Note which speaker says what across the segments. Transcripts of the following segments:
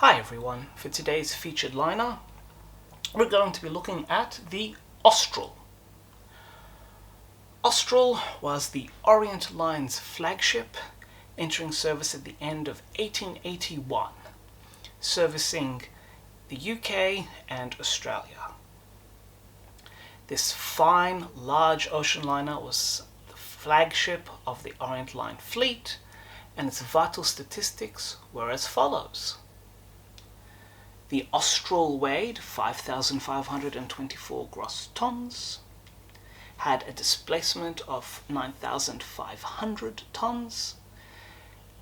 Speaker 1: Hi everyone, for today's featured liner we're going to be looking at the Austral. Austral was the Orient Line's flagship, entering service at the end of 1881, servicing the UK and Australia. This fine, large ocean liner was the flagship of the Orient Line fleet, and its vital statistics were as follows. The Austral weighed 5,524 gross tons, had a displacement of 9,500 tons,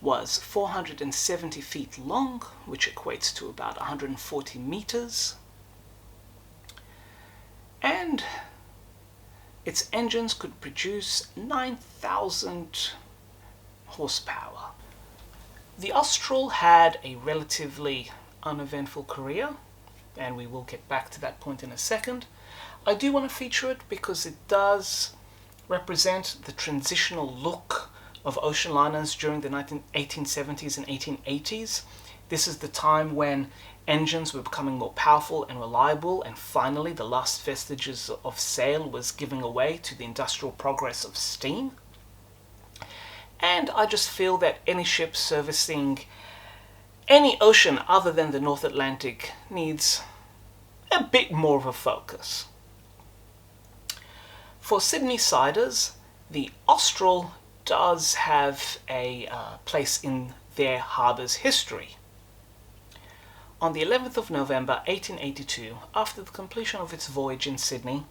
Speaker 1: was 470 feet long, which equates to about 140 meters, and its engines could produce 9,000 horsepower. The Austral had a relatively uneventful career, and we will get back to that point in a second. I do want to feature it because it does represent the transitional look of ocean liners during the 1870s and 1880s. This is the time when engines were becoming more powerful and reliable, and finally the last vestiges of sail was giving way to the industrial progress of steam. And I just feel that any ship servicing any ocean other than the North Atlantic needs a bit more of a focus. For Sydney siders, the Austral does have a place in their harbour's history. On the 11th of November 1882, after the completion of its voyage in Sydney,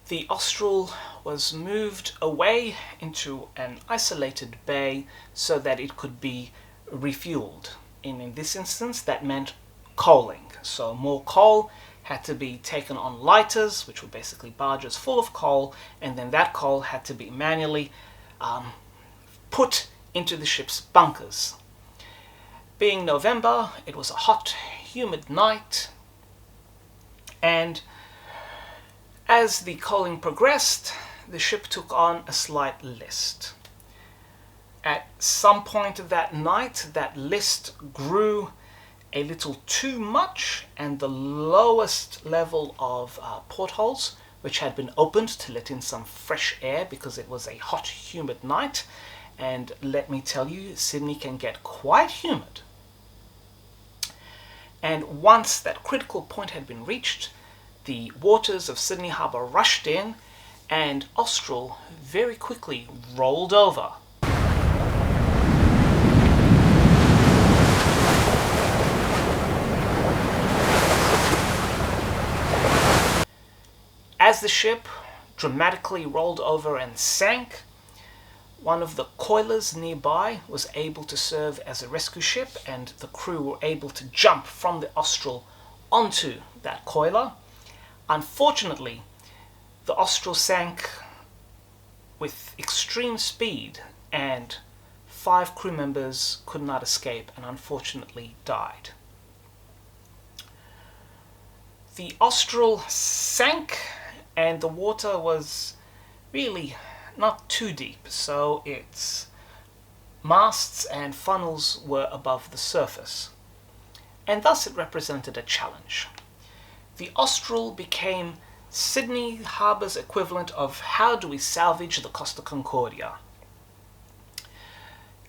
Speaker 1: the Austral was moved away into an isolated bay so that it could be refueled. In this instance, that meant coaling. So more coal had to be taken on lighters, which were basically barges full of coal, and then that coal had to be manually put into the ship's bunkers. Being November, it was a hot, humid night, and as the coaling progressed, the ship took on a slight list. At some point of that night, that list grew a little too much, and the lowest level of portholes, which had been opened to let in some fresh air because it was a hot, humid night, and let me tell you, Sydney can get quite humid. And once that critical point had been reached, the waters of Sydney Harbour rushed in, and Austral very quickly rolled over. As the ship dramatically rolled over and sank, one of the coilers nearby was able to serve as a rescue ship, and the crew were able to jump from the Austral onto that coiler. Unfortunately, the Austral sank with extreme speed, and 5 crew members could not escape and unfortunately died. The Austral sank, and the water was really not too deep, so its masts and funnels were above the surface, and thus it represented a challenge. The Austral became Sydney Harbour's equivalent of how do we salvage the Costa Concordia.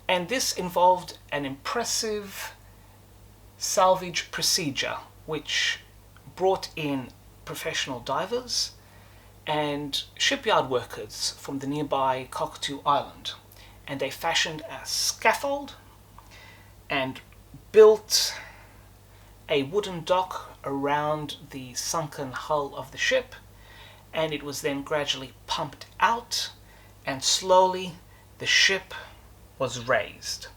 Speaker 1: And this involved an impressive salvage procedure which brought in professional divers and shipyard workers from the nearby Cockatoo Island. And they fashioned a scaffold and built a wooden dock around the sunken hull of the ship, and it was then gradually pumped out, and slowly the ship was raised.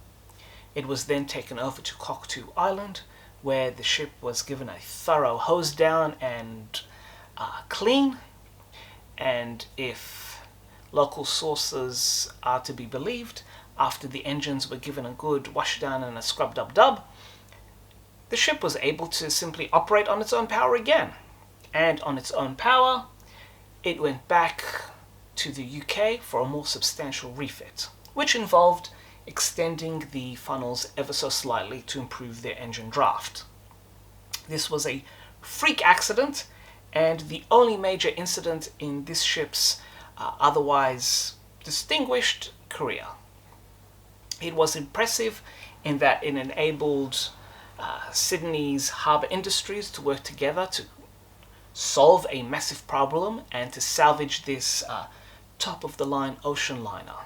Speaker 1: It was then taken over to Cockatoo Island, where the ship was given a thorough hose down and clean, and if local sources are to be believed, after the engines were given a good wash down and a scrub-dub-dub, the ship was able to simply operate on its own power again. And on its own power, it went back to the UK for a more substantial refit, which involved extending the funnels ever so slightly to improve their engine draft. This was a freak accident and the only major incident in this ship's otherwise distinguished career. It was impressive in that it enabled Sydney's harbour industries to work together to solve a massive problem and to salvage this top-of-the-line ocean liner.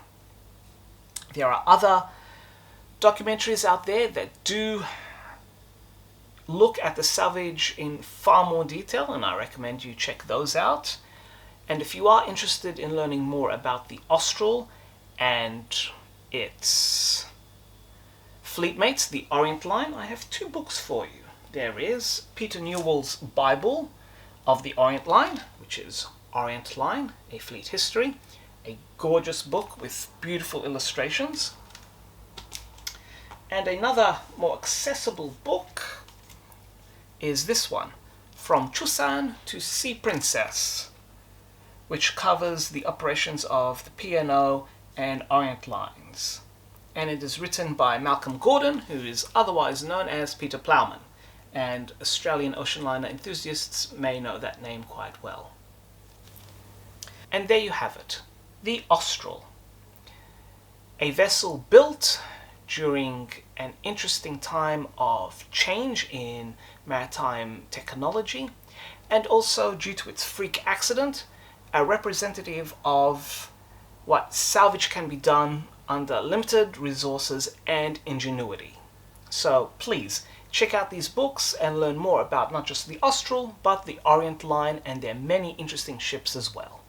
Speaker 1: There are other documentaries out there that do look at the salvage in far more detail, and I recommend you check those out. And if you are interested in learning more about the Austral and its fleet mates, the Orient Line, I have 2 books for you. There is Peter Newell's Bible of the Orient Line, which is Orient Line, A Fleet History, a gorgeous book with beautiful illustrations. And another more accessible book is this one, From Chusan to Sea Princess, which covers the operations of the P&O and Orient Lines. And it is written by Malcolm Gordon, who is otherwise known as Peter Plowman, and Australian ocean liner enthusiasts may know that name quite well. And there you have it, the Austral, a vessel built during an interesting time of change in maritime technology, and also due to its freak accident, a representative of what salvage can be done under limited resources and ingenuity. So please check out these books and learn more about not just the Austral, but the Orient Line and their many interesting ships as well.